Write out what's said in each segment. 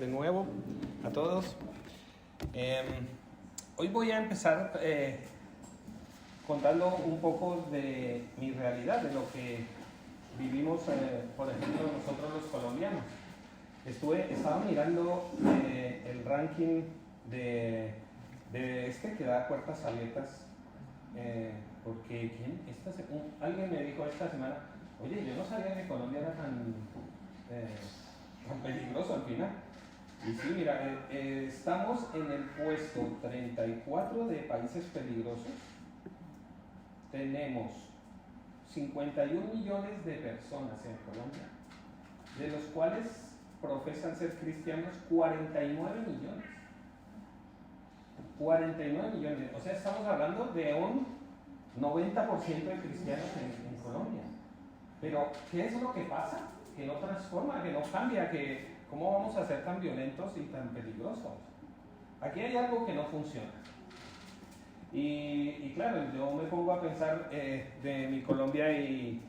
de nuevo a todos. Hoy voy a empezar contando un poco de mi realidad, de lo que vivimos, por ejemplo, nosotros los colombianos. Estaba mirando el ranking de este que da puertas abiertas, porque alguien me dijo esta semana, oye, yo no sabía que Colombia era tan peligroso al final. Y sí, mira, estamos en el puesto 34 de países peligrosos. Tenemos 51 millones de personas en Colombia, de los cuales profesan ser cristianos 49 millones. 49 millones, o sea, estamos hablando de un 90% de cristianos en Colombia. Pero, ¿qué es lo que pasa? Que no transforma, que no cambia, que ¿cómo vamos a ser tan violentos y tan peligrosos? Aquí hay algo que no funciona. Y claro, yo me pongo a pensar de mi Colombia y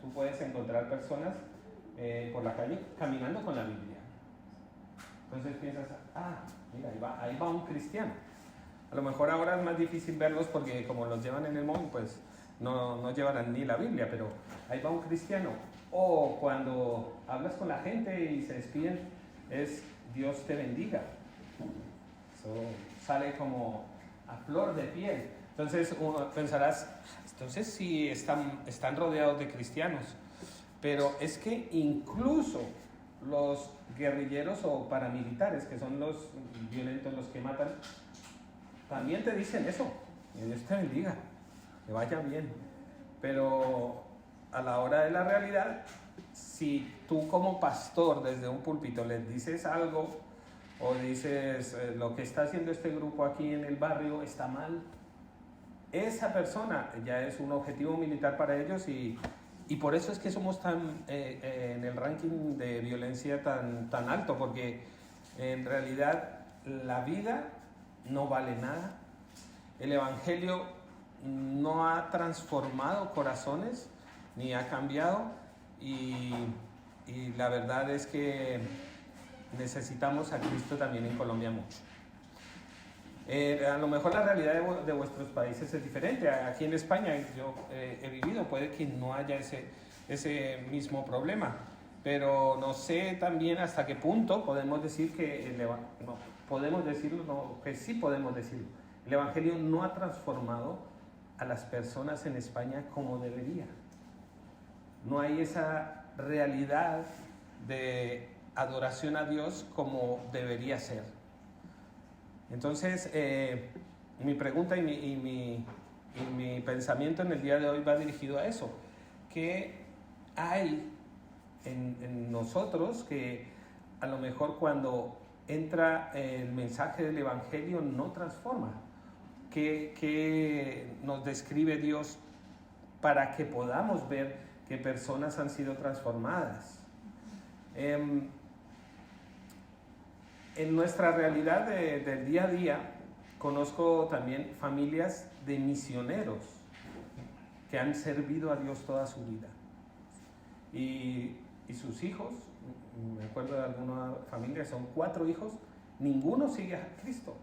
tú puedes encontrar personas por la calle caminando con la Biblia. Entonces piensas, mira, ahí va un cristiano. A lo mejor ahora es más difícil verlos porque como los llevan en el móvil, pues no llevarán ni la Biblia, pero ahí va un cristiano. O cuando hablas con la gente y se despiden, es Dios te bendiga. Eso sale como a flor de piel. Entonces pensarás, entonces sí están rodeados de cristianos. Pero es que incluso los guerrilleros o paramilitares, que son los violentos, los que matan, también te dicen eso, que Dios te bendiga, que vaya bien. Pero a la hora de la realidad, si tú como pastor desde un púlpito les dices algo o dices lo que está haciendo este grupo aquí en el barrio está mal, esa persona ya es un objetivo militar para ellos y por eso es que somos tan en el ranking de violencia tan alto, porque en realidad la vida no vale nada. El Evangelio no ha transformado corazones ni ha cambiado y la verdad es que necesitamos a Cristo también en Colombia mucho. A lo mejor la realidad de vuestros países es diferente. Aquí en España yo he vivido, puede que no haya ese mismo problema, pero no sé también hasta qué punto podemos decir que que sí podemos decirlo. El Evangelio no ha transformado a las personas en España como debería. No hay esa realidad de adoración a Dios como debería ser. Entonces, mi pregunta y mi pensamiento en el día de hoy va dirigido a eso. ¿Qué hay en nosotros que a lo mejor cuando entra el mensaje del Evangelio no transforma? ¿Qué nos describe Dios para que podamos ver que personas han sido transformadas? En nuestra realidad del día a día, conozco también familias de misioneros que han servido a Dios toda su vida. Y sus hijos, me acuerdo de alguna familia, son 4 hijos, ninguno sigue a Cristo.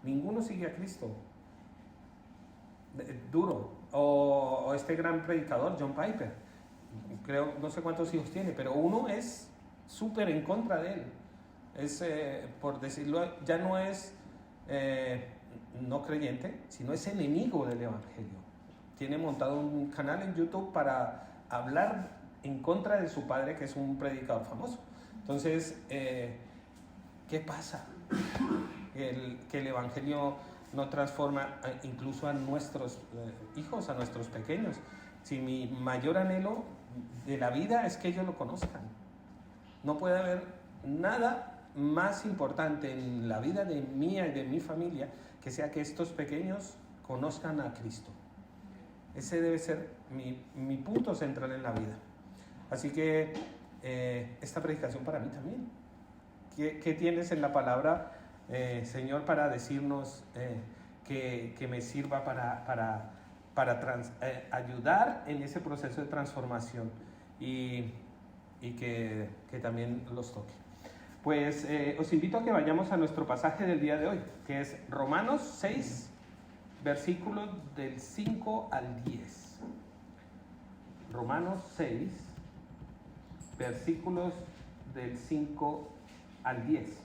Ninguno sigue a Cristo. Duro. O este gran predicador, John Piper. Creo, no sé cuántos hijos tiene, pero uno es súper en contra de él. Es, por decirlo, ya no es no creyente, sino es enemigo del Evangelio. Tiene montado un canal en YouTube para hablar en contra de su padre, que es un predicador famoso. Entonces, ¿qué pasa? Que el Evangelio no transforma incluso a nuestros hijos, a nuestros pequeños. Si mi mayor anhelo de la vida es que ellos lo conozcan. No puede haber nada más importante en la vida de mía y de mi familia que sea que estos pequeños conozcan a Cristo. Ese debe ser mi punto central en la vida. Así que esta predicación para mí también. ¿Qué tienes en la palabra, Señor, para decirnos que me sirva para ayudar en ese proceso de transformación y que también los toque? Pues os invito a que vayamos a nuestro pasaje del día de hoy, que es Romanos 6, versículos del 5 al 10. Romanos 6, versículos del 5 al 10.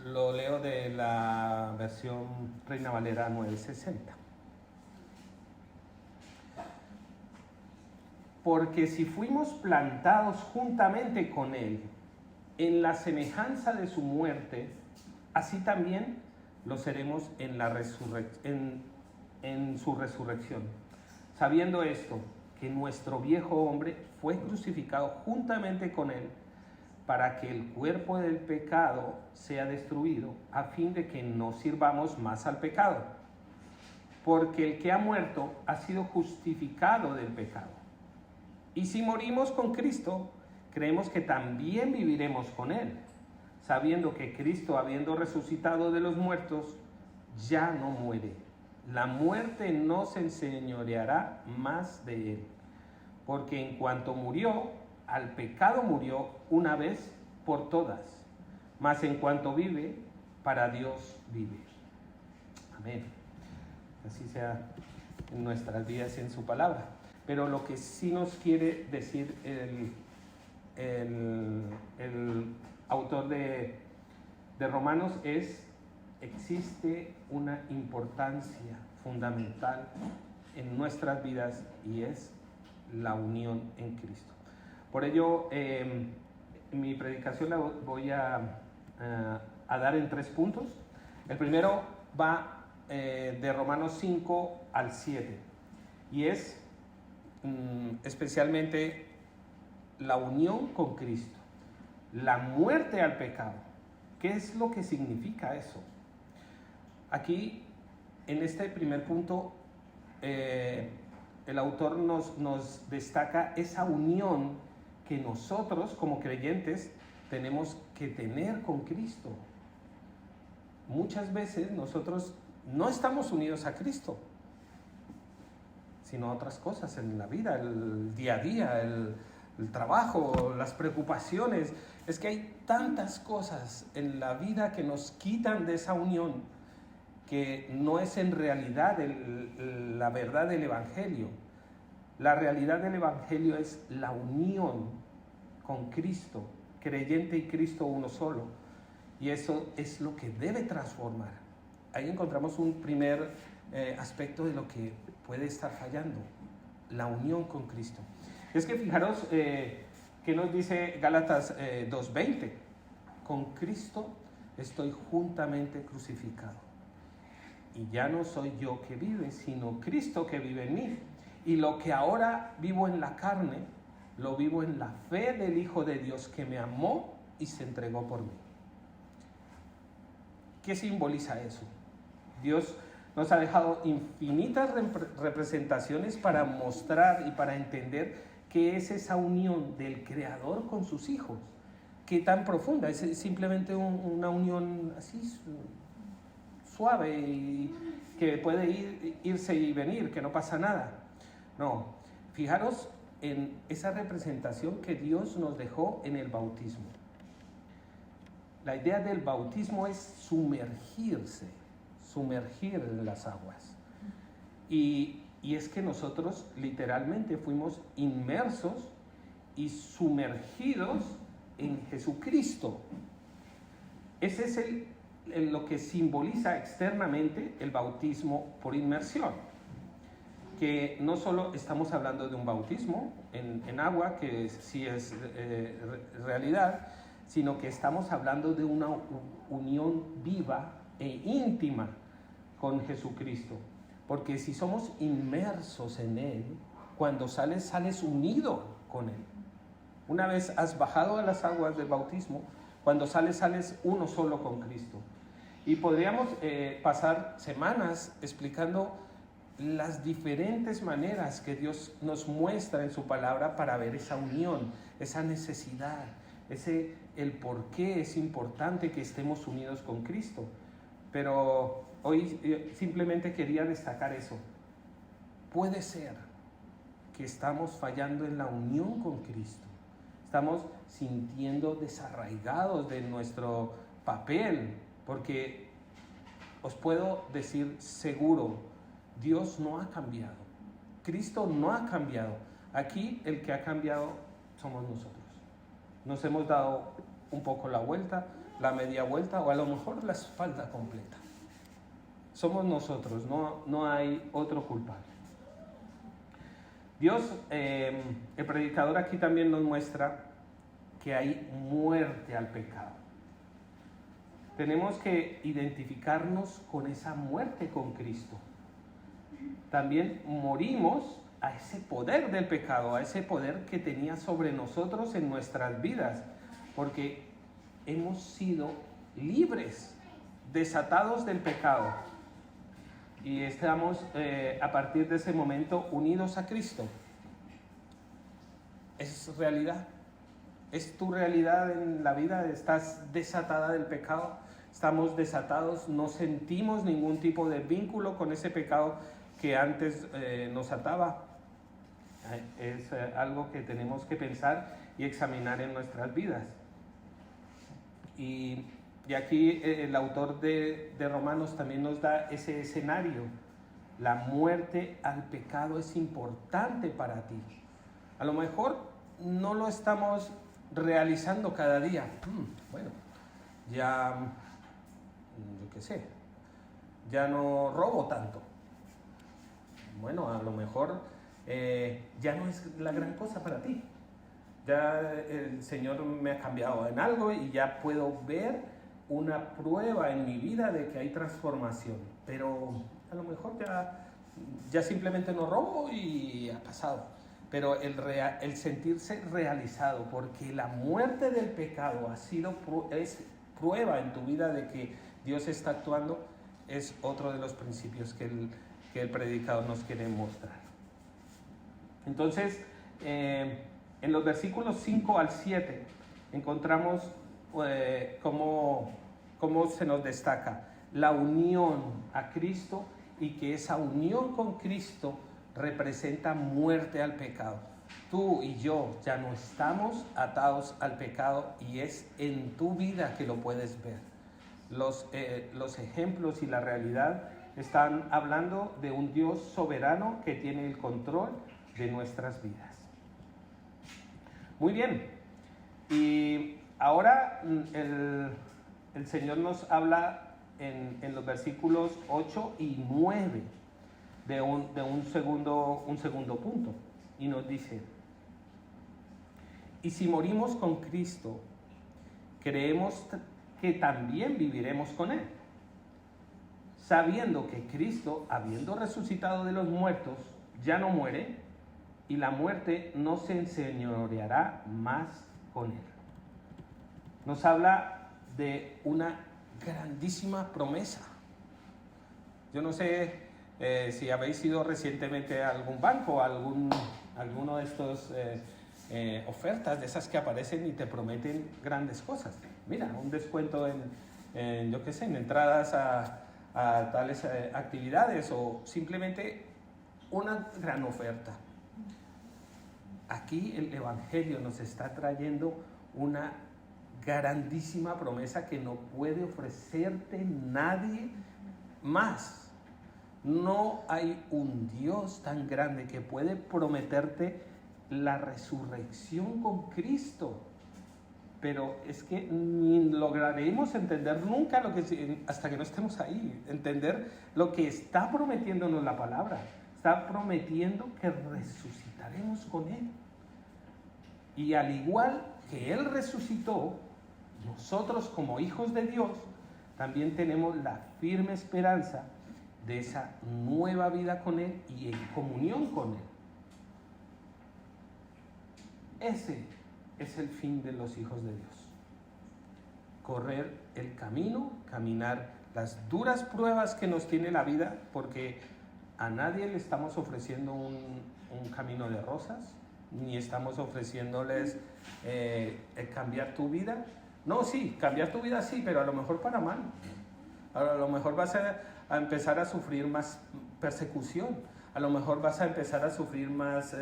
Lo leo de la versión Reina Valera 960. Porque si fuimos plantados juntamente con Él en la semejanza de su muerte, así también lo seremos en su resurrección. Sabiendo esto, que nuestro viejo hombre fue crucificado juntamente con Él, para que el cuerpo del pecado sea destruido, a fin de que no sirvamos más al pecado. Porque el que ha muerto ha sido justificado del pecado. Y si morimos con Cristo, creemos que también viviremos con Él, sabiendo que Cristo, habiendo resucitado de los muertos, ya no muere. La muerte no se enseñoreará más de Él. Porque en cuanto murió, al pecado murió una vez por todas, mas en cuanto vive, para Dios vive. Amén. Así sea en nuestras vidas y en su palabra. Pero lo que sí nos quiere decir el autor de Romanos es: existe una importancia fundamental en nuestras vidas y es la unión en Cristo. Por ello, mi predicación la voy a dar en 3 puntos. El primero va de Romanos 5 al 7 y es especialmente la unión con Cristo, la muerte al pecado. ¿Qué es lo que significa eso? Aquí, en este primer punto, el autor nos destaca esa unión que nosotros como creyentes tenemos que tener con Cristo. Muchas veces nosotros no estamos unidos a Cristo, sino a otras cosas en la vida, el día a día, el trabajo, las preocupaciones. Es que hay tantas cosas en la vida que nos quitan de esa unión, que no es en realidad la verdad del Evangelio. La realidad del Evangelio es la unión con Cristo, creyente y Cristo uno solo. Y eso es lo que debe transformar. Ahí encontramos un primer aspecto de lo que puede estar fallando: la unión con Cristo. Es que fijaros que nos dice Gálatas 2:20: con Cristo estoy juntamente crucificado, y ya no soy yo que vive, sino Cristo que vive en mí. Y lo que ahora vivo en la carne, lo vivo en la fe del Hijo de Dios, que me amó y se entregó por mí. ¿Qué simboliza eso? Dios nos ha dejado infinitas representaciones para mostrar y para entender qué es esa unión del Creador con sus hijos. Qué tan profunda. Es simplemente una unión así suave y que puede irse y venir, que no pasa nada. No, fijaros en esa representación que Dios nos dejó en el bautismo. La idea del bautismo es sumergir en las aguas. Y es que nosotros literalmente fuimos inmersos y sumergidos en Jesucristo. Ese es lo que simboliza externamente el bautismo por inmersión. Que no solo estamos hablando de un bautismo en agua, que sí es realidad, sino que estamos hablando de una unión viva e íntima con Jesucristo. Porque si somos inmersos en Él, cuando sales unido con Él. Una vez has bajado a las aguas del bautismo, cuando sales uno solo con Cristo. Y podríamos pasar semanas explicando las diferentes maneras que Dios nos muestra en su palabra para ver esa unión, esa necesidad, el por qué es importante que estemos unidos con Cristo. Pero hoy simplemente quería destacar eso. Puede ser que estamos fallando en la unión con Cristo. estamos sintiendo desarraigados de nuestro papel, porque os puedo decir seguro, Dios no ha cambiado, Cristo no ha cambiado. Aquí el que ha cambiado somos nosotros. Nos hemos dado un poco la vuelta, la media vuelta o a lo mejor la espalda completa. Somos nosotros, no hay otro culpable. Dios, el predicador aquí también nos muestra que hay muerte al pecado. Tenemos que identificarnos con esa muerte con Cristo. También morimos a ese poder del pecado, a ese poder que tenía sobre nosotros en nuestras vidas, porque hemos sido libres, desatados del pecado, y estamos a partir de ese momento unidos a Cristo. Es realidad, es tu realidad en la vida. Estás desatada del pecado, estamos desatados, no sentimos ningún tipo de vínculo con ese pecado que antes nos ataba. Es algo que tenemos que pensar y examinar en nuestras vidas. Y aquí el autor de Romanos también nos da ese escenario. La muerte al pecado es importante para ti. A lo mejor no lo estamos realizando cada día. Bueno, ya, yo qué sé, ya no robo tanto. Bueno, a lo mejor ya no es la gran cosa para ti. Ya el Señor me ha cambiado en algo y ya puedo ver una prueba en mi vida de que hay transformación. Pero a lo mejor ya simplemente no robo y ha pasado. Pero el sentirse realizado, porque la muerte del pecado es prueba en tu vida de que Dios está actuando, es otro de los principios que el predicador nos quiere mostrar. Entonces, en los versículos 5 al 7 encontramos cómo se nos destaca la unión a Cristo, y que esa unión con Cristo representa muerte al pecado. Tú y yo ya no estamos atados al pecado, y es en tu vida que lo puedes ver. Los ejemplos y la realidad están hablando de un Dios soberano que tiene el control de nuestras vidas. Muy bien, y ahora el Señor nos habla en los versículos 8 y 9 de un segundo punto, y nos dice: y si morimos con Cristo, creemos que también viviremos con Él, sabiendo que Cristo, habiendo resucitado de los muertos, ya no muere, y la muerte no se enseñoreará más con Él. Nos habla de una grandísima promesa. Yo no sé si habéis ido recientemente a algún banco, a alguno de estos ofertas de esas que aparecen y te prometen grandes cosas. Mira, un descuento en yo qué sé, en entradas a tales actividades, o simplemente una gran oferta. Aquí el Evangelio nos está trayendo una grandísima promesa que no puede ofrecerte nadie más. No hay un Dios tan grande que puede prometerte la resurrección con Cristo. Pero es que ni lograremos entender nunca hasta que no estemos ahí, entender lo que está prometiéndonos la palabra. Está prometiendo que resucitaremos con Él. Y al igual que Él resucitó, nosotros como hijos de Dios también tenemos la firme esperanza de esa nueva vida con Él y en comunión con Él. Ese es el fin de los hijos de Dios. Correr el camino, caminar las duras pruebas que nos tiene la vida, porque a nadie le estamos ofreciendo un camino de rosas, ni estamos ofreciéndoles cambiar tu vida. No, sí, cambiar tu vida sí, pero a lo mejor para mal. A lo mejor vas a empezar a sufrir más persecución, a lo mejor vas a empezar a sufrir más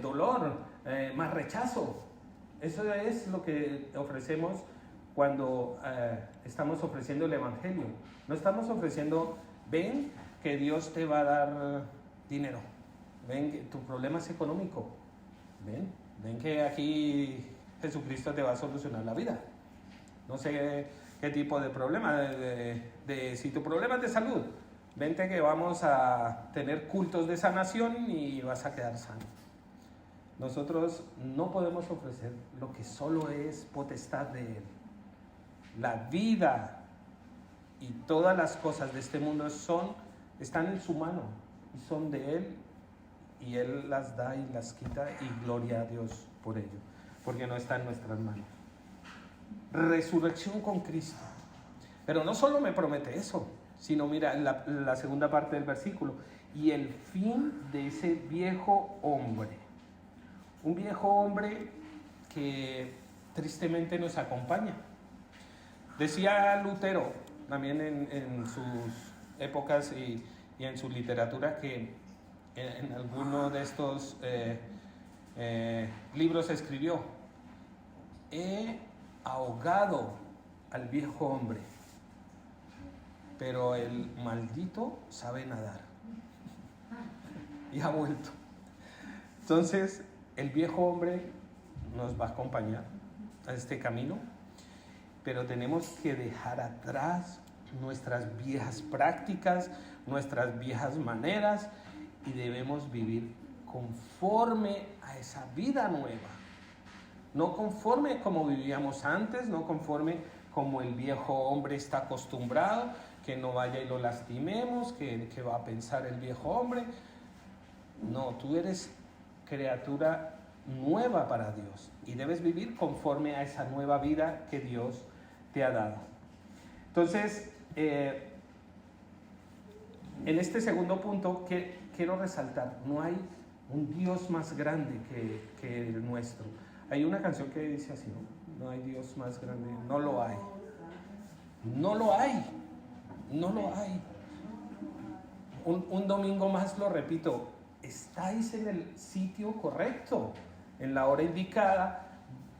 dolor, más rechazo. Eso es lo que ofrecemos cuando estamos ofreciendo el Evangelio. No estamos ofreciendo, ven que Dios te va a dar dinero, ven que tu problema es económico, ven que aquí Jesucristo te va a solucionar la vida. No sé qué tipo de problema, si tu problema es de salud, vente que vamos a tener cultos de sanación y vas a quedar sano. Nosotros no podemos ofrecer lo que solo es potestad de Él. La vida y todas las cosas de este mundo están en su mano y son de Él, y Él las da y las quita, y gloria a Dios por ello, porque no está en nuestras manos. Resurrección con Cristo. Pero no solo me promete eso, sino mira la segunda parte del versículo, y el fin de ese viejo hombre. Un viejo hombre que tristemente nos acompaña. Decía Lutero, también en sus épocas y en su literatura, que en alguno de estos libros escribió: he ahogado al viejo hombre, pero el maldito sabe nadar. Y ha vuelto. Entonces, el viejo hombre nos va a acompañar a este camino, pero tenemos que dejar atrás nuestras viejas prácticas, nuestras viejas maneras, y debemos vivir conforme a esa vida nueva. No conforme como vivíamos antes, no conforme como el viejo hombre está acostumbrado, que no vaya y lo lastimemos, que va a pensar el viejo hombre. No, tú eres criatura nueva para Dios y debes vivir conforme a esa nueva vida que Dios te ha dado. Entonces, en este segundo punto que quiero resaltar, no hay un Dios más grande que el nuestro. Hay una canción que dice así, ¿no? No hay Dios más grande, no lo hay. No lo hay, no lo hay. Un domingo más lo repito, estáis en el sitio correcto, en la hora indicada,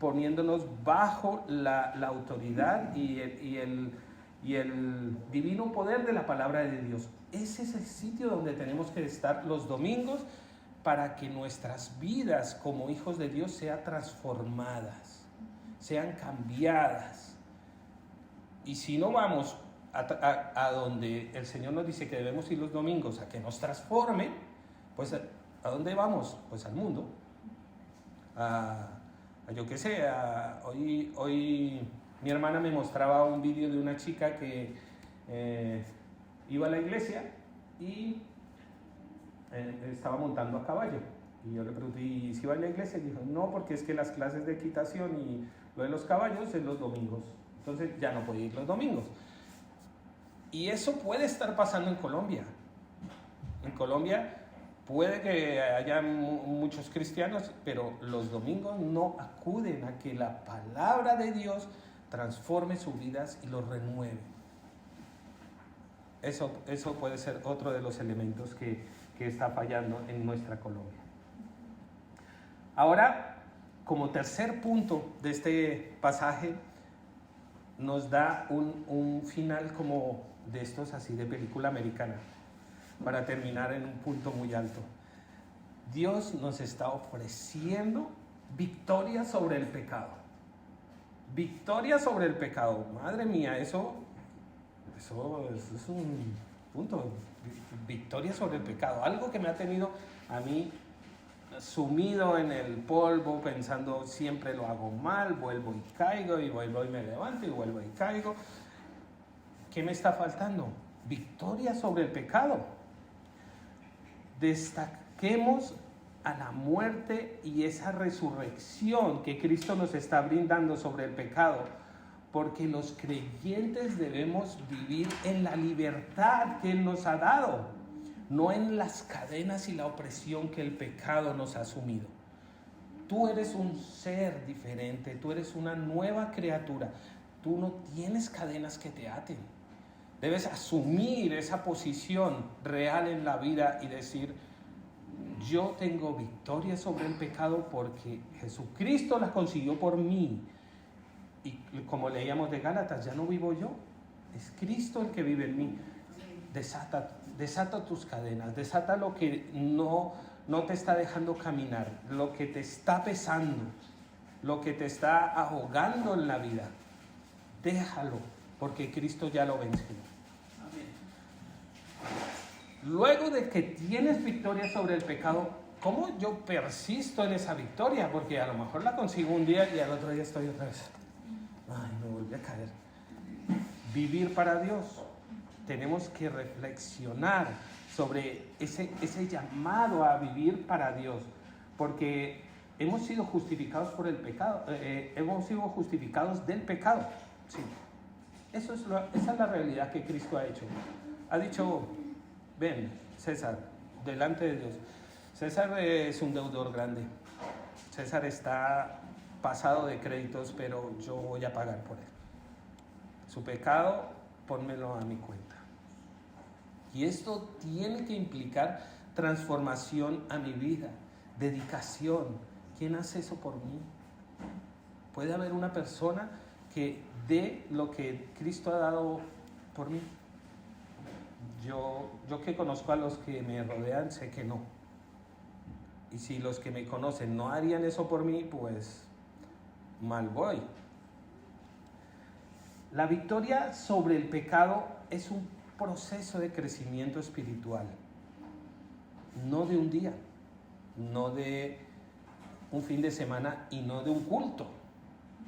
poniéndonos bajo la autoridad y el divino poder de la palabra de Dios. Ese es el sitio donde tenemos que estar los domingos para que nuestras vidas como hijos de Dios sean transformadas, sean cambiadas. Y si no vamos a donde el Señor nos dice que debemos ir los domingos a que nos transforme, pues ¿a dónde vamos? Pues al mundo. Yo qué sé, hoy mi hermana me mostraba un vídeo de una chica que iba a la iglesia y estaba montando a caballo. Y yo le pregunté, ¿y si va a la iglesia? Y dijo, no, porque es que las clases de equitación y lo de los caballos es los domingos. Entonces ya no puede ir los domingos. Y eso puede estar pasando en Colombia. En Colombia puede que haya muchos cristianos, pero los domingos no acuden a que la palabra de Dios transforme sus vidas y los renueve. Eso puede ser otro de los elementos que está fallando en nuestra Colombia. Ahora, como tercer punto de este pasaje, nos da un final como de estos así de película americana, para terminar en un punto muy alto. Dios nos está ofreciendo victoria sobre el pecado. Victoria sobre el pecado. Madre mía, eso es un punto. Victoria sobre el pecado. Algo que me ha tenido a mí sumido en el polvo, pensando siempre lo hago mal, vuelvo y caigo, y vuelvo y me levanto, y vuelvo y caigo. ¿Qué me está faltando? Victoria sobre el pecado. Destaquemos a la muerte y esa resurrección que Cristo nos está brindando sobre el pecado, porque los creyentes debemos vivir en la libertad que Él nos ha dado, no en las cadenas y la opresión que el pecado nos ha sumido. Tú eres un ser diferente, tú eres una nueva criatura, tú no tienes cadenas que te aten. Debes asumir esa posición real en la vida y decir, yo tengo victoria sobre el pecado porque Jesucristo la consiguió por mí. Y como leíamos de Gálatas, ya no vivo yo, es Cristo el que vive en mí. Desata tus cadenas, desata lo que no te está dejando caminar, lo que te está pesando, lo que te está ahogando en la vida. Déjalo, porque Cristo ya lo venció. Luego de que tienes victoria sobre el pecado, ¿cómo yo persisto en esa victoria? Porque a lo mejor la consigo un día y al otro día estoy otra vez. Ay, me volví a caer. Vivir para Dios. Tenemos que reflexionar sobre ese llamado a vivir para Dios. Porque hemos sido justificados por el pecado. Hemos sido justificados del pecado. Sí. Esa es la realidad que Cristo ha hecho. Ha dicho... Ven, César, delante de Dios. César es un deudor grande. César está pasado de créditos, pero yo voy a pagar por él. Su pecado, pónmelo a mi cuenta. Y esto tiene que implicar transformación a mi vida, dedicación. ¿Quién hace eso por mí? ¿Puede haber una persona que dé lo que Cristo ha dado por mí? Yo que conozco a los que me rodean, sé que no. Y si los que me conocen no harían eso por mí, pues mal voy. La victoria sobre el pecado es un proceso de crecimiento espiritual. No de un día, no de un fin de semana y no de un culto.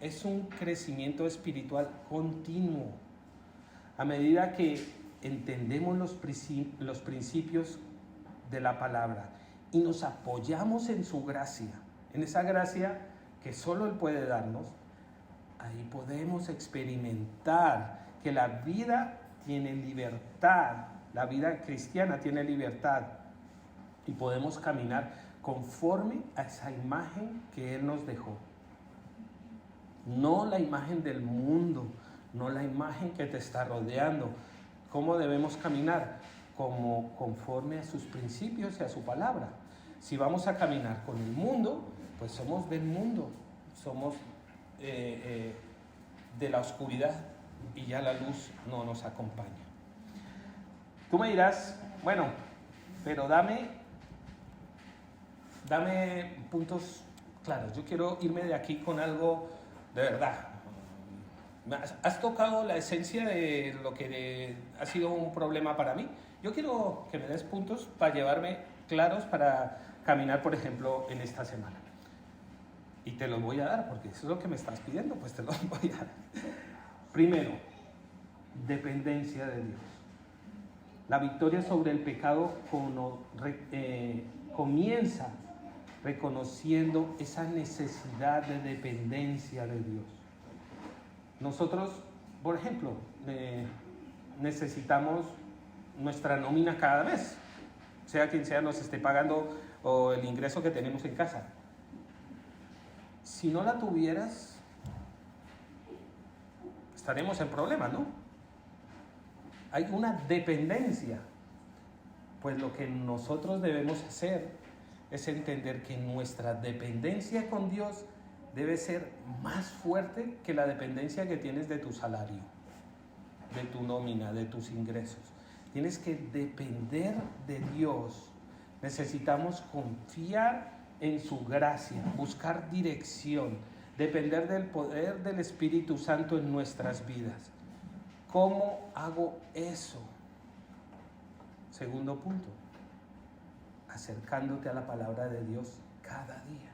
Es un crecimiento espiritual continuo. A medida que entendemos los principios de la palabra y nos apoyamos en su gracia, en esa gracia que solo Él puede darnos, ahí podemos experimentar que la vida tiene libertad, la vida cristiana tiene libertad y podemos caminar conforme a esa imagen que Él nos dejó. No la imagen del mundo, no la imagen que te está rodeando. ¿Cómo debemos caminar? Como conforme a sus principios y a su palabra. Si vamos a caminar con el mundo, pues somos del mundo, somos de la oscuridad y ya la luz no nos acompaña. Tú me dirás, bueno, pero dame puntos claros. Yo quiero irme de aquí con algo de verdad. Has tocado la esencia de lo que ha sido un problema para mí. Yo quiero que me des puntos para llevarme claros para caminar, por ejemplo, en esta semana. Y te los voy a dar, porque eso es lo que me estás pidiendo, pues te los voy a dar. Primero, dependencia de Dios. La victoria sobre el pecado comienza reconociendo esa necesidad de dependencia de Dios. Nosotros, por ejemplo, necesitamos nuestra nómina cada mes, sea quien sea nos esté pagando o el ingreso que tenemos en casa. Si no la tuvieras, estaremos en problemas, ¿no? Hay una dependencia. Pues lo que nosotros debemos hacer es entender que nuestra dependencia con Dios debe ser más fuerte que la dependencia que tienes de tu salario, de tu nómina, de tus ingresos. Tienes que depender de Dios. Necesitamos confiar en su gracia, buscar dirección, depender del poder del Espíritu Santo en nuestras vidas. ¿Cómo hago eso? Segundo punto, acercándote a la palabra de Dios cada día.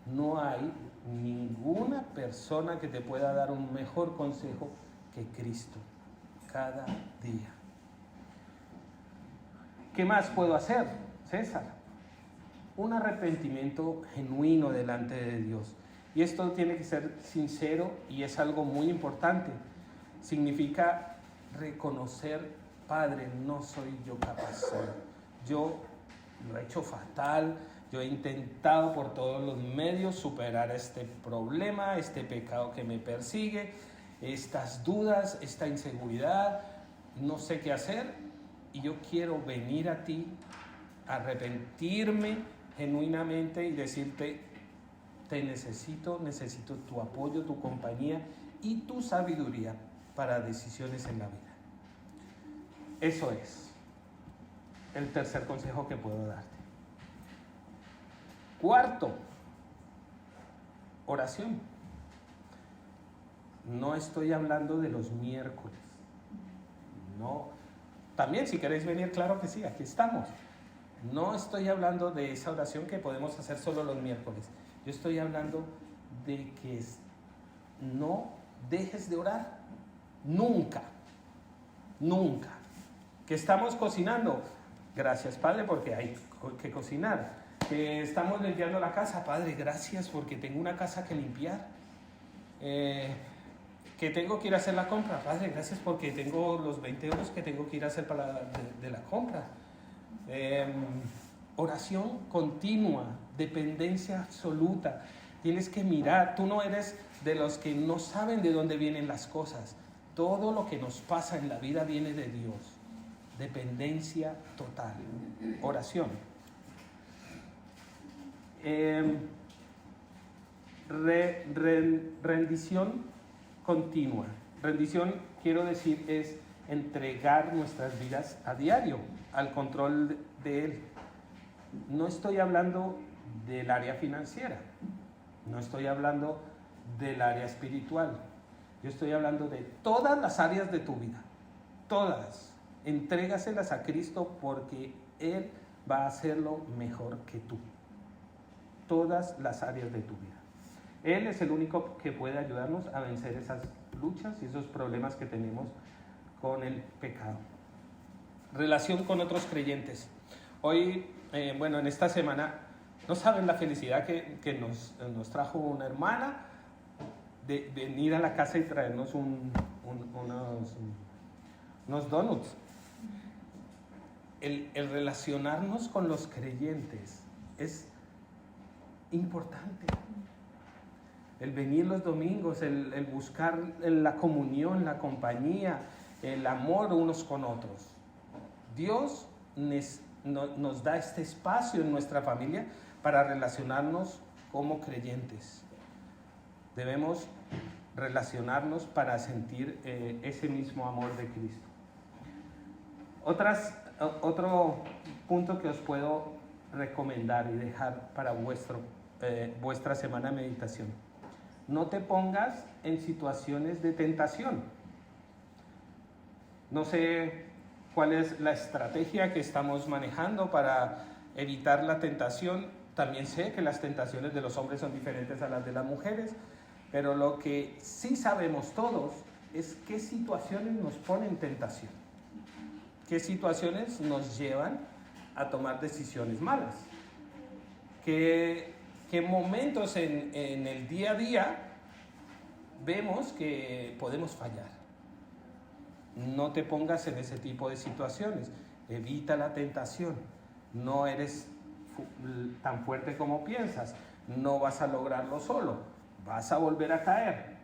No hay ninguna persona que te pueda dar un mejor consejo que Cristo, cada día. ¿Qué más puedo hacer, César? Un arrepentimiento genuino delante de Dios. Y esto tiene que ser sincero y es algo muy importante. Significa reconocer, Padre, no soy yo capaz. Yo lo he hecho fatal. Yo he intentado por todos los medios superar este problema, este pecado que me persigue, estas dudas, esta inseguridad, no sé qué hacer y yo quiero venir a ti arrepentirme genuinamente y decirte, te necesito tu apoyo, tu compañía y tu sabiduría para decisiones en la vida. Eso es el tercer consejo que puedo darte. Cuarto, oración. No estoy hablando de los miércoles. No. También si queréis venir, claro que sí, aquí estamos. No estoy hablando de esa oración que podemos hacer solo los miércoles. Yo estoy hablando de que no dejes de orar. Nunca. Nunca. Que estamos cocinando. Gracias, Padre, porque hay que cocinar. Que estamos limpiando la casa. Padre, gracias porque tengo una casa que limpiar. Que tengo que ir a hacer la compra. Padre, gracias porque tengo los 20 euros que tengo que ir a hacer de la compra. Oración continua, dependencia absoluta. Tienes que mirar, tú no eres de los que no saben de dónde vienen las cosas. Todo lo que nos pasa en la vida viene de Dios. Dependencia total. Oración. Rendición continua. Rendición, quiero decir, es entregar nuestras vidas a diario al control de Él. No estoy hablando del área financiera, no estoy hablando del área espiritual, yo estoy hablando de todas las áreas de tu vida, todas. Entrégaselas a Cristo porque Él va a hacerlo mejor que tú. Todas las áreas de tu vida. Él es el único que puede ayudarnos a vencer esas luchas y esos problemas que tenemos con el pecado. Relación con otros creyentes. Hoy, en esta semana, no saben la felicidad que nos trajo una hermana de venir a la casa y traernos unos donuts. El relacionarnos con los creyentes es importante. El venir los domingos, el buscar la comunión, la compañía, el amor unos con otros. Dios nos da este espacio en nuestra familia para relacionarnos como creyentes. Debemos relacionarnos para sentir ese mismo amor de Cristo. Otro punto que os puedo recomendar y dejar para vuestra semana de meditación. No te pongas en situaciones de tentación. No sé cuál es la estrategia que estamos manejando para evitar la tentación. También sé que las tentaciones de los hombres son diferentes a las de las mujeres, pero lo que sí sabemos todos es qué situaciones nos ponen en tentación, qué situaciones nos llevan a tomar decisiones malas, qué momentos en el día a día vemos que podemos fallar. No te pongas en ese tipo de situaciones. Evita la tentación. No eres tan fuerte como piensas. No vas a lograrlo solo. Vas a volver a caer.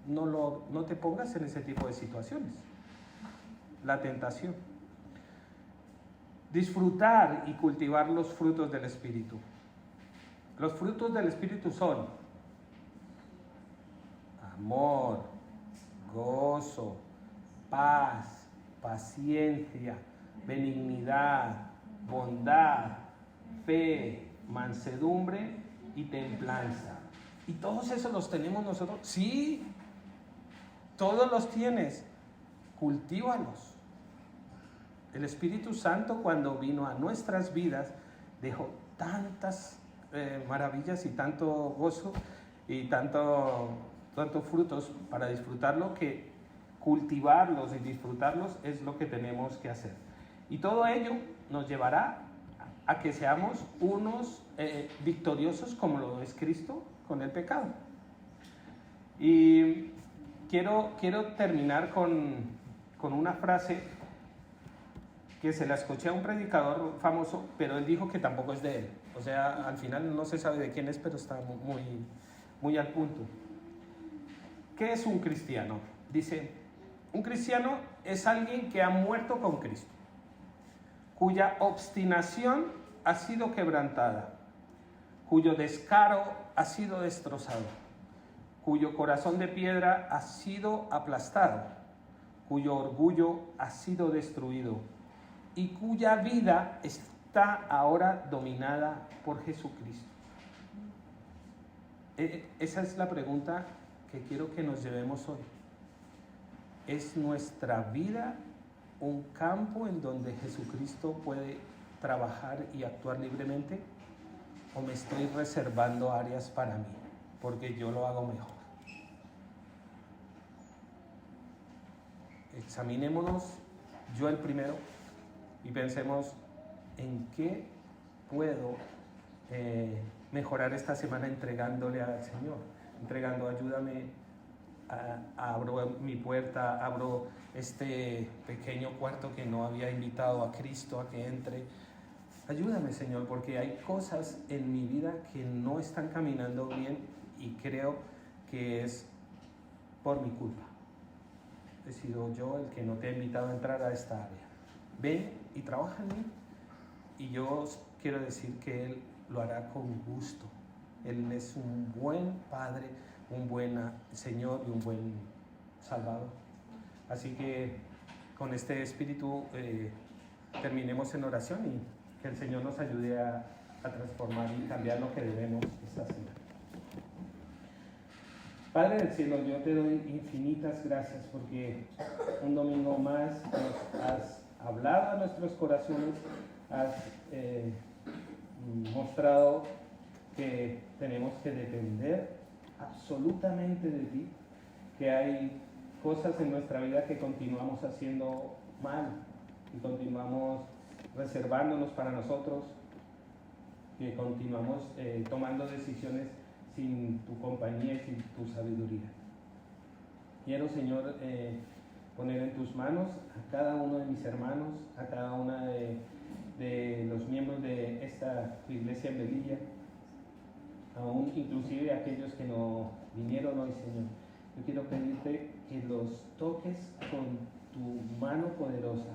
No te pongas en ese tipo de situaciones. La tentación. Disfrutar y cultivar los frutos del Espíritu. Los frutos del Espíritu son amor, gozo, paz, paciencia, benignidad, bondad, fe, mansedumbre y templanza. ¿Y todos esos los tenemos nosotros? Sí, todos los tienes. Cultívalos. El Espíritu Santo, cuando vino a nuestras vidas, dejó tantas maravillas y tanto gozo y tantos frutos para disfrutarlo, que cultivarlos y disfrutarlos es lo que tenemos que hacer. Y todo ello nos llevará a que seamos unos victoriosos como lo es Cristo con el pecado. Y quiero terminar con una frase que se la escuché a un predicador famoso, pero él dijo que tampoco es de él. O sea, al final no se sabe de quién es, pero está muy al punto. ¿Qué es un cristiano? Dice, un cristiano es alguien que ha muerto con Cristo. cuya obstinación ha sido quebrantada, cuyo descaro ha sido destrozado, cuyo corazón de piedra ha sido aplastado, cuyo orgullo ha sido destruido y cuya vida está ahora dominada por Jesucristo. Esa es la pregunta que quiero que nos llevemos hoy. ¿Es nuestra vida un campo en donde Jesucristo puede trabajar y actuar libremente? ¿O me estoy reservando áreas para mí porque yo lo hago mejor? Examinémonos, yo el primero, y pensemos en qué puedo mejorar esta semana entregándole al Señor, entregando, ayúdame, abro mi puerta, abro este pequeño cuarto que no había invitado a Cristo a que entre. Ayúdame, Señor, porque hay cosas en mi vida que no están caminando bien y creo que es por mi culpa. He sido yo el que no te he invitado a entrar a esta área. Ven y trabaja en mí. Y yo quiero decir que Él lo hará con gusto. Él es un buen Padre, un buen Señor y un buen Salvador. Así que con este espíritu terminemos en oración y que el Señor nos ayude a transformar y cambiar lo que debemos esta semana. Padre del cielo, yo te doy infinitas gracias porque un domingo más nos has hablado a nuestros corazones, has mostrado que tenemos que depender absolutamente de ti, que hay cosas en nuestra vida que continuamos haciendo mal y continuamos reservándonos para nosotros, que continuamos tomando decisiones sin tu compañía y sin tu sabiduría. Quiero, Señor, poner en tus manos a cada uno de mis hermanos, a cada una de los miembros de esta iglesia en Velilla, aún inclusive aquellos que no vinieron hoy, Señor. Yo quiero pedirte que los toques con tu mano poderosa,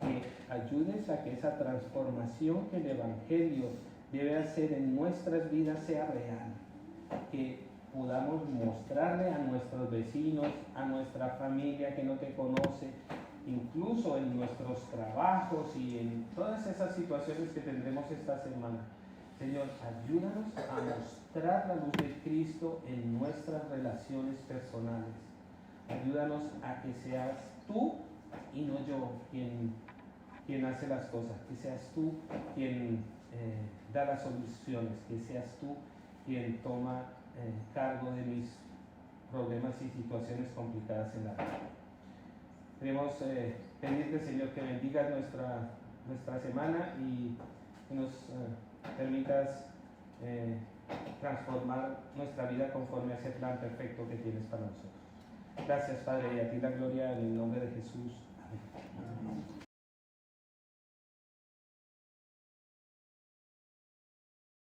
que ayudes a que esa transformación que el Evangelio debe hacer en nuestras vidas sea real, que podamos mostrarle a nuestros vecinos, a nuestra familia que no te conoce, incluso en nuestros trabajos y en todas esas situaciones que tendremos esta semana. Señor, ayúdanos a mostrar la luz de Cristo en nuestras relaciones personales. Ayúdanos a que seas tú y no yo quien hace las cosas, que seas tú quien da las soluciones, que seas tú quien toma cargo de mis problemas y situaciones complicadas en la vida. Queremos pedirte, Señor, que bendigas nuestra semana y que nos permitas transformar nuestra vida conforme a ese plan perfecto que tienes para nosotros. Gracias, Padre, y a ti la gloria en el nombre de Jesús. Amén.